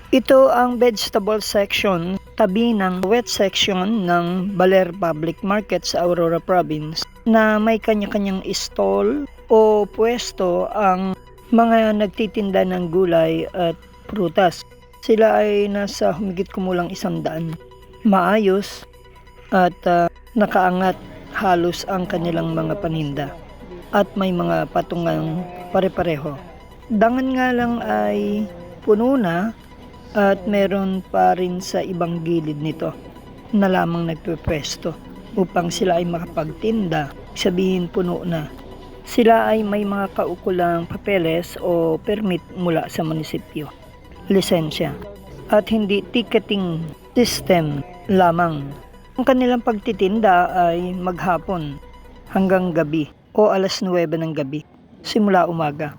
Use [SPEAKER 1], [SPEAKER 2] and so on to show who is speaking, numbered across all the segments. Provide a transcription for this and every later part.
[SPEAKER 1] Ito ang vegetable section, tabi ng wet section ng Baler Public Market sa Aurora Province na may kanya-kanyang stall o pwesto ang mga nagtitinda ng gulay at prutas. Sila ay nasa humigit kumulang 100. Maayos at nakaangat halos ang kanilang mga paninda at may mga patungang pare-pareho. Dangan nga lang ay puno na at meron pa rin sa ibang gilid nito na lamang nagpepwesto upang sila ay makapagtinda. Sabihin puno na. Sila ay may mga kaukulang papeles o permit mula sa munisipyo, lisensya, at hindi ticketing system lamang. Ang kanilang pagtitinda ay maghapon hanggang gabi o alas 9 ng gabi simula umaga.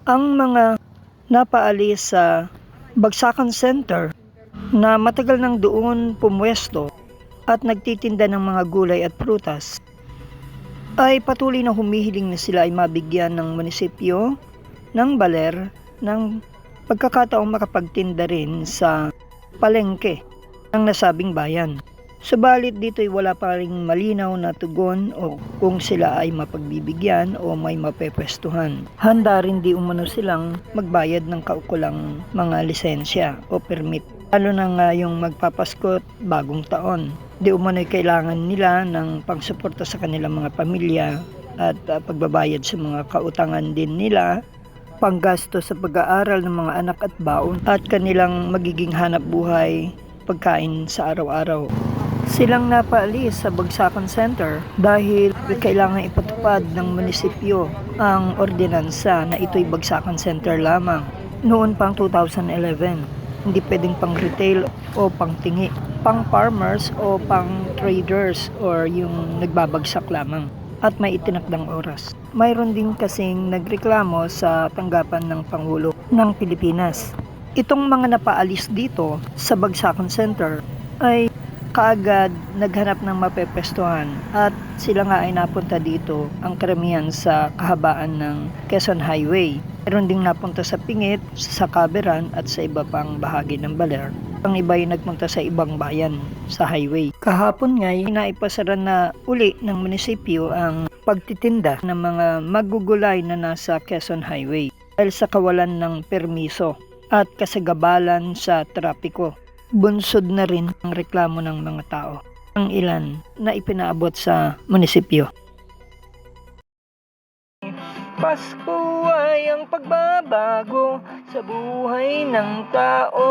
[SPEAKER 1] Ang mga napaalis sa Bagsakan Center na matagal nang doon pumwesto at nagtitinda ng mga gulay at prutas ay patuloy na humihiling na sila ay mabigyan ng munisipyo ng Baler ng pagkakataong makapagtinda rin sa palengke ng nasabing bayan. Subalit dito ay wala pa ring malinaw na tugon o kung sila ay mapagbibigyan o may mapepwestuhan. Handa rin di umano silang magbayad ng kaukulang mga lisensya o permit. Lalo na nga yung magpapaskot bagong taon. Di umano'y kailangan nila ng pangsuporta sa kanilang mga pamilya at pagbabayad sa mga kautangan din nila, panggasto sa pag-aaral ng mga anak at baon at kanilang magiging hanap buhay pagkain sa araw-araw. Silang napaalis sa Bagsakan Center dahil kailangan ipatupad ng munisipyo ang ordinansa na ito'y Bagsakan Center lamang. Noon pang 2011, hindi pwedeng pang retail o pang tingi, pang farmers o pang traders or yung nagbabagsak lamang at may itinakdang oras. Mayroon din kasing nagreklamo sa tanggapan ng Pangulo ng Pilipinas. Itong mga napaalis dito sa Bagsakan Center ay kaagad naghanap ng mapepwestuhan at sila nga ay napunta dito ang karamihan sa kahabaan ng Quezon Highway. Meron ding napunta sa Pingit, sa Caberan at sa iba pang bahagi ng Baler. Ang iba ay nagpunta sa ibang bayan sa highway. Kahapon nga ay naipasara na uli ng munisipyo ang pagtitinda ng mga magugulay na nasa Quezon Highway dahil sa kawalan ng permiso at kasagabalan sa trapiko. Bunsod na rin ang reklamo ng mga tao, ang ilan na ipinaabot sa munisipyo. Pasko ay ang pagbabago sa buhay ng tao.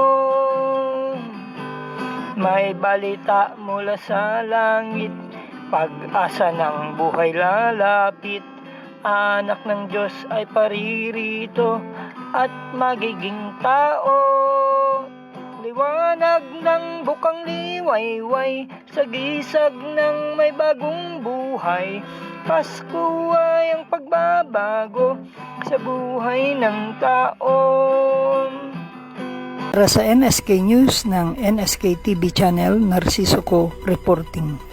[SPEAKER 1] May balita mula sa langit, pag-asa ng buhay lalapit. Anak ng Diyos ay paririto at magiging tao. Liwanag ng bukang liwayway, sa gisag ng may bagong buhay. Pasko ay ang pagbabago sa buhay ng tao. Para sa NSK News ng NSK TV Channel, Narciso Co reporting.